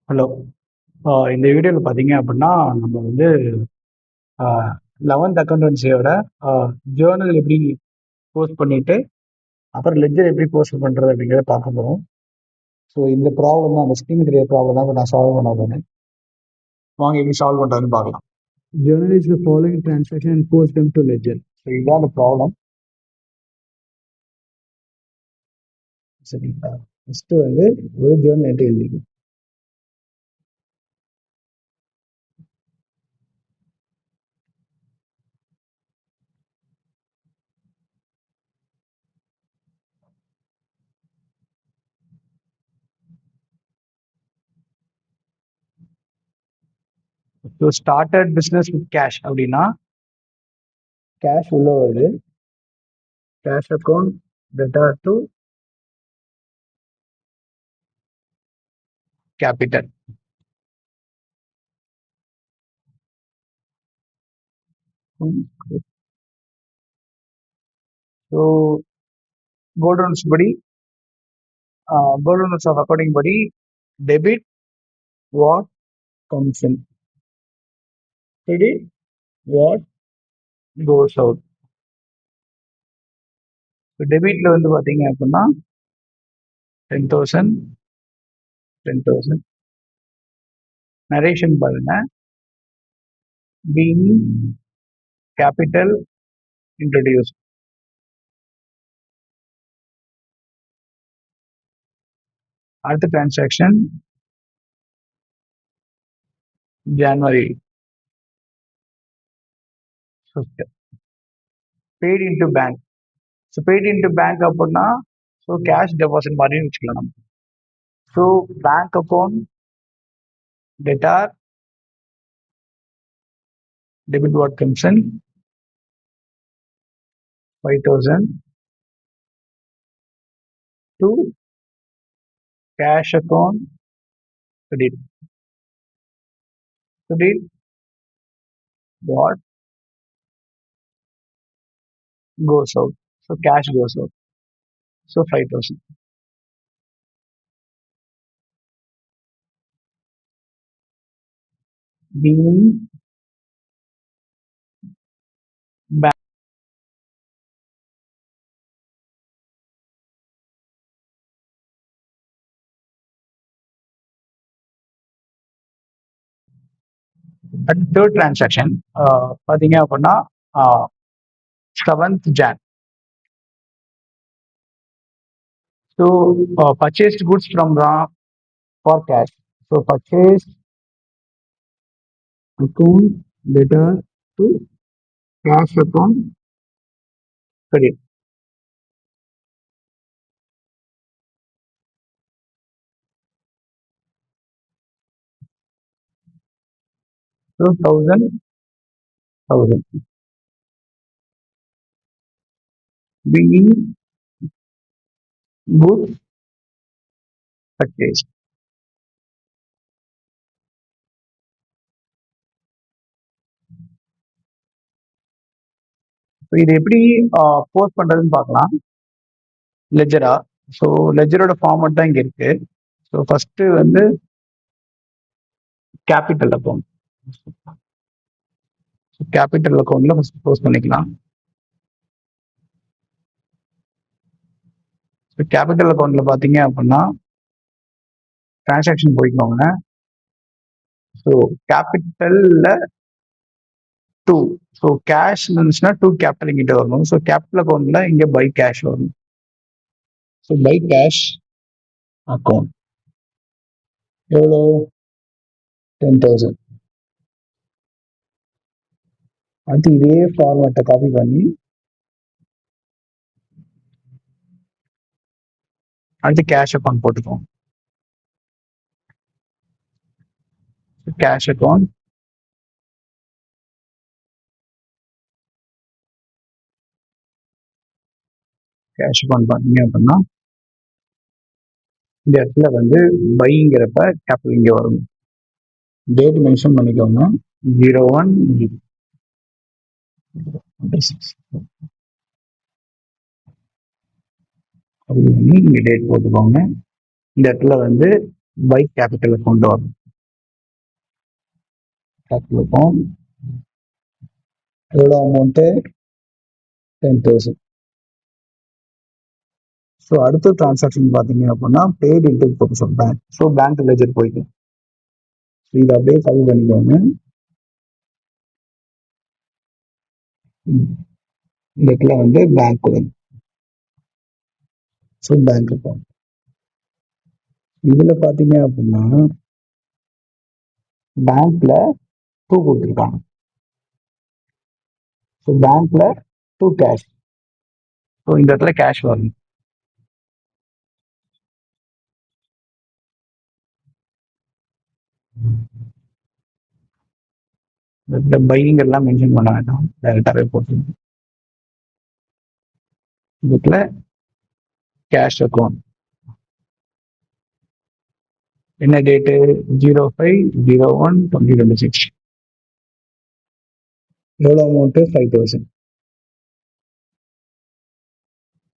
Hello. இந்த வீடியோவில் பார்த்தீங்க அப்படின்னா நம்ம வந்து 11th அக்கௌண்டன்சியோட ஜேர்னல் எப்படி போஸ்ட் பண்ணிட்டு அப்புறம் லெட்ஜர் எப்படி போஸ்ட் பண்ணுறது அப்படிங்கிறத பார்க்க போகிறோம். ஸோ இந்த ப்ராப்ளம் தான், அந்த ஸ்க்ரீன் தெரிய ப்ராப்ளம் தான் நான் சால்வ் பண்ண போகிறேன். வாங்க எப்படி சால்வ் பண்ணுறதுன்னு பார்க்கலாம். Journalize the following transaction and post them to ledger. So இதுதான் அந்த ப்ராப்ளம். சரிங்களா? ஃபஸ்ட்டு வந்து ஒரு ஜேர்னல் என்ட்ரி எழுதிக்கும். So started business with cash அப்படின்னா கேஷ் உள்ள வருது. Cash account debtor to capital. So gold rules படி, கோல்ட் ரூல்ஸ் ஆஃப் அக்கௌண்டிங் படி debit what comes in, credit what goes out. டெபிட்ல வந்து பார்த்தீங்க அப்படின்னா 10,000 10,000. நரேஷன் பாருங்க, பீங் கேபிட்டல் இன்ட்ரடியூஸ். அடுத்த டிரான்சாக்ஷன் ஜனவரி 5th. Paid into bank. So paid into bank அப்படின்னா ஸோ கேஷ் டெபாசிட் மாதிரியும் வச்சுக்கலாம் நம்ம. So bank account debtor debit what comes in 5,000 to cash account credit what goes out, so cash goes out, so 5,000. Being bank. At third transaction பார்த்தீங்க அப்படின்னா 7th Jan. So purchased goods from Ram for cash. So purchase account debtor to cash account credit. So 1,000. Being goods purchased. So இது எப்படி post பண்ணுறதுன்னு பார்க்கலாம் லெஜரா. So லெஜரோட format தான் இங்கே இருக்கு. So first வந்து கேபிட்டல் அக்கௌண்ட். கேபிட்டல் அக்கௌண்ட்ல ஃபர்ஸ்ட் போஸ்ட் பண்ணிக்கலாம். ஸோ கேபிட்டல் அக்கௌண்ட்ல பார்த்தீங்க அப்படின்னா டிரான்சாக்ஷன் போய்க்கோங்க. ஸோ கேபிட்டல்ல 2. ஸோ கேஷ் இருந்துச்சுன்னா 2 கேபிட்டல் இங்கிட்ட வரணும். ஸோ கேபிட்டல் அக்கௌண்ட்ல இங்கே பை கேஷ் வரணும். ஸோ பை கேஷ் அக்கௌண்ட் எவ்வளோ 10,000. அடுத்து இதே ஃபார்மேட்டை காப்பி பண்ணி அடுத்து கேஷ் அக்கௌண்ட் போட்டுக்கோங்க. கேஷ் அக்கௌண்ட் பண்ணீங்க அப்படின்னா இந்த இடத்துல வந்து பைங்கிறப்ப கேபிட்டல் இங்கே வரும். டேட் மென்ஷன் பண்ணிக்கோங்க 01/6. இங்கே டேட் போட்டுக்கோங்க. இந்த இடத்துல வந்து பை கேபிட்டல் கொண்டு வரணும். கேபிட்டல் அக்கௌண்ட் எவ்வளோ அமௌண்ட்டு 10,000. ஸோ அடுத்த டிரான்சாக்ஷன் பார்த்தீங்க அப்படின்னா paid into purpose of bank. So bank ledger போயிட்டு இதை அப்படியே கவி பண்ணிக்கோங்க. இந்த இடத்துல வந்து பேங்க் கொடுங்க. ஸோ பேங்க் அக்கௌண்ட் இதுல பாத்தீங்க அப்படின்னா பேங்க்ல 2 கொடுத்துருக்காங்க. ஸோ பேங்க்ல 2 கேஷ். ஸோ இந்த இடத்துல கேஷ் வரணும். இந்த பையிங் எல்லாம் மென்ஷன் பண்ண வேண்டாம், டைரக்டாவே போட்டு இதுல கேஷ் அக்கௌண்ட் என்ன டேட்டு 05/01/2026. எவ்வளோ அமௌண்ட்டு 5,000.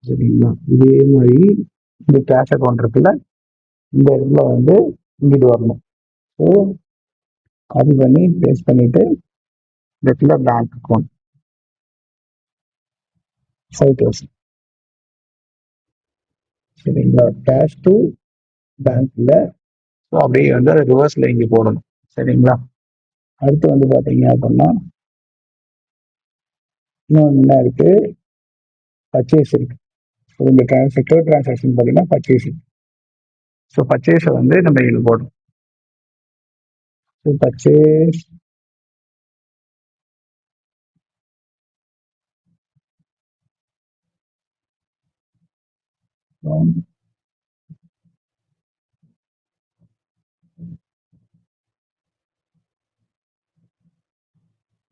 சரிங்களா? இதே மாதிரி இந்த கேஷ் அக்கௌண்ட் இருக்குல்ல, இந்த இடத்துல வந்து இங்கிட்டு வரணும். ஸோ காப்பி பண்ணி பேஸ்ட் பண்ணிட்டு இந்த இடத்துல பேங்க் அக்கௌண்ட் 5,000. சரிங்களா? கேஷ் டு பேங்க்ல ஸோ அப்படியே வந்து அதை ரிவர்ஸ்ல இங்கே போடணும். சரிங்களா? அடுத்து வந்து பார்த்தீங்க அப்படின்னா இன்னும் என்ன இருக்கு, பர்ச்சேஸ் இருக்கு. ஸோ இந்த செகண்ட் டிரான்சாக்ஷன் பார்த்தீங்கன்னா பர்ச்சேஸ். ஸோ பர்ச்சேஸை வந்து நம்ம இதில் போடணும். ஸோ பர்ச்சேஸ்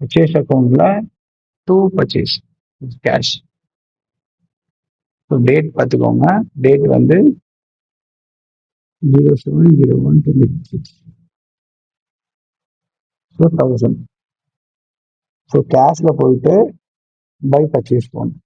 பர்ச்சேஸ் அக்கௌண்ட்ல 2 பர்ச்சேஸ் கேஷ். ஸோ டேட் பார்த்துக்கோங்க. டேட் வந்து 07/01/2026. ஸோ 1000. ஸோ கேஷ்ல போயிட்டு பை பர்ச்சேஸ் போகணும்.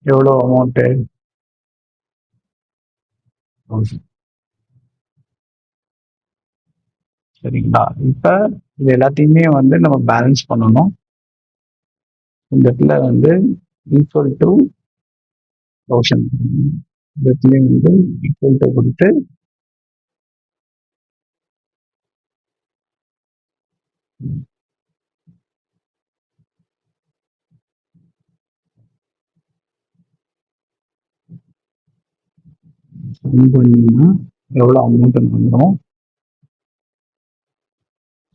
எவ்வளோ அமௌண்ட்டு 1000. சரிங்களா? இப்ப இது எல்லாத்தையுமே வந்து நம்ம பேலன்ஸ் பண்ணணும். இந்த இடத்துல வந்து ஈக்குவல் டு 1000. இந்த இடத்துல வந்து ஈக்குவல் டு கொடுத்து பண்ணீங்கன்னா எவ்வளோ அமௌண்ட் வந்துடும்.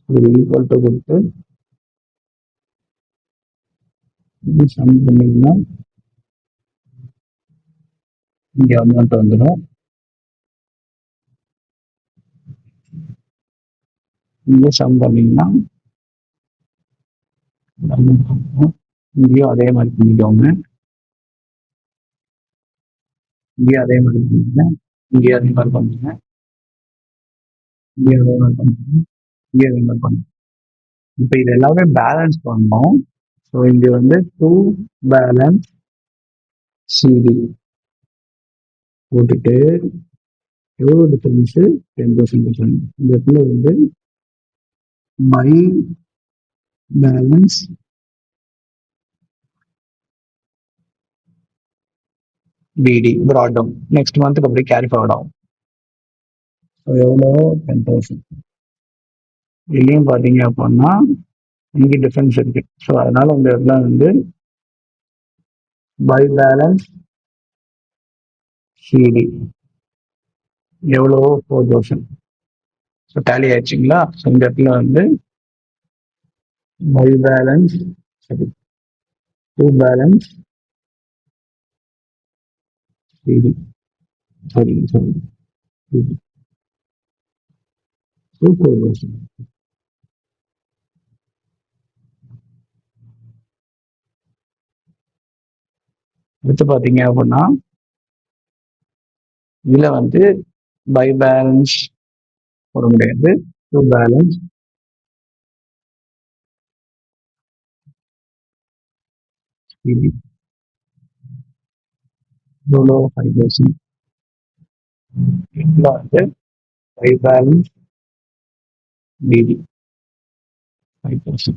இது ஈக்குவல் டு கொடுத்து சம் பண்ணீங்கன்னா இங்கே அமௌண்ட் வந்துடும். இங்கே சம் பண்ணீங்கன்னா இங்கேயும் அதே மாதிரி பண்ணிக்கோங்க. இங்கேயும் அதே மாதிரி பண்ணுங்க. இங்கேயும் அதே மாதிரி பண்ணுங்க. இங்கேயும் அதே மாதிரி பண்ணுங்க. இங்கேயும் அதே மாதிரி பண்ணுங்க. இப்போ இது எல்லாமே பேலன்ஸ் பண்ணோம். ஸோ இங்க வந்து 2 பேலன்ஸ் சிடி போட்டுட்டு எவ்வளோ டிஃபரன்ஸ் 10,000. இந்த இடத்துல வந்து மை பேலன்ஸ் பிடி brought down நெக்ஸ்ட் மந்த்துக்கு அப்படியே கேரி ஃபார்வர்ட் ஆகும். எவ்வளோ 10,000. இதுலேயும் பார்த்தீங்க அப்படின்னா இங்கே டிஃபரன்ஸ் இருக்கு. ஸோ அதனால இந்த இடத்துல வந்து பை பேலன்ஸ் சிடி எவ்வளோ 4,000. So tally ஆயிடுச்சுங்களா? ஸோ இந்த இடத்துல வந்து பை பேலன்ஸ் சரி 2 பேலன்ஸ் சிடி சரி சரி 4,000. அடுத்து பார்த்தீங்க அப்படின்னா இதுல வந்து பை பேலன்ஸ் போட முடியாது. டு பேலன்ஸ் டிடி எவ்வளோ 5000. இதில் வந்து பை பேலன்ஸ் டிடி 5000.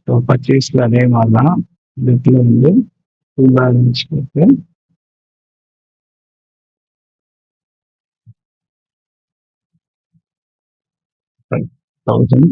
ஸோ பர்ச்சேஸில் அதே மாதிரி தான் இடத்துல வந்து டு பேலன்ஸ் கொடுத்து 5000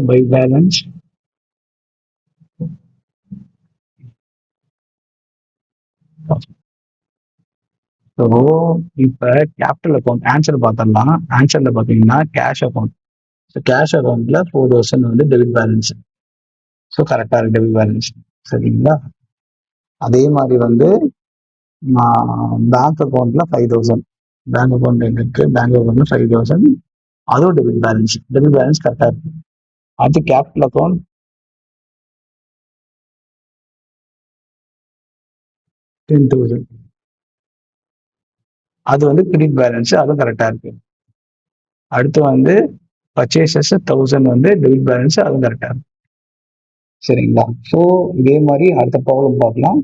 பை பேலன்ஸ் ஸோ இப்போ கேபிட்டல் அக்கௌண்ட் ஆன்சர் பார்த்தோம்னா ஆன்சரில் பார்த்தீங்கன்னா கேஷ் அக்கௌண்ட். ஸோ கேஷ் அக்கௌண்ட்டில் 4000 வந்து டெபிட் பேலன்ஸ். ஸோ கரெக்டாக இருக்கு டெபிட் பேலன்ஸ். சரிங்களா? அதே மாதிரி வந்து பேங்க் அக்கௌண்ட்டில் 5000. பேங்க் அக்கௌண்ட் இருக்கு, பேங்க் அக்கௌண்ட்டில் 5000, அதுவும் டெபிட் பேலன்ஸ். டெபிட் பேலன்ஸ் கரெக்டாக இருக்கு. அடுத்து கேபிட்டல் அக்கௌண்ட் 10,000, அது வந்து கிரெடிட் பேலன்ஸ், அதுவும் கரெக்டாக இருக்கு. அடுத்து வந்து பர்ச்சேசஸ் 1000 வந்து டெபிட் பேலன்ஸ், அதுவும் கரெக்டாக இருக்கு. சரிங்களா? ஸோ இதே மாதிரி அடுத்த ப்ராப்ளம் பார்க்கலாம்.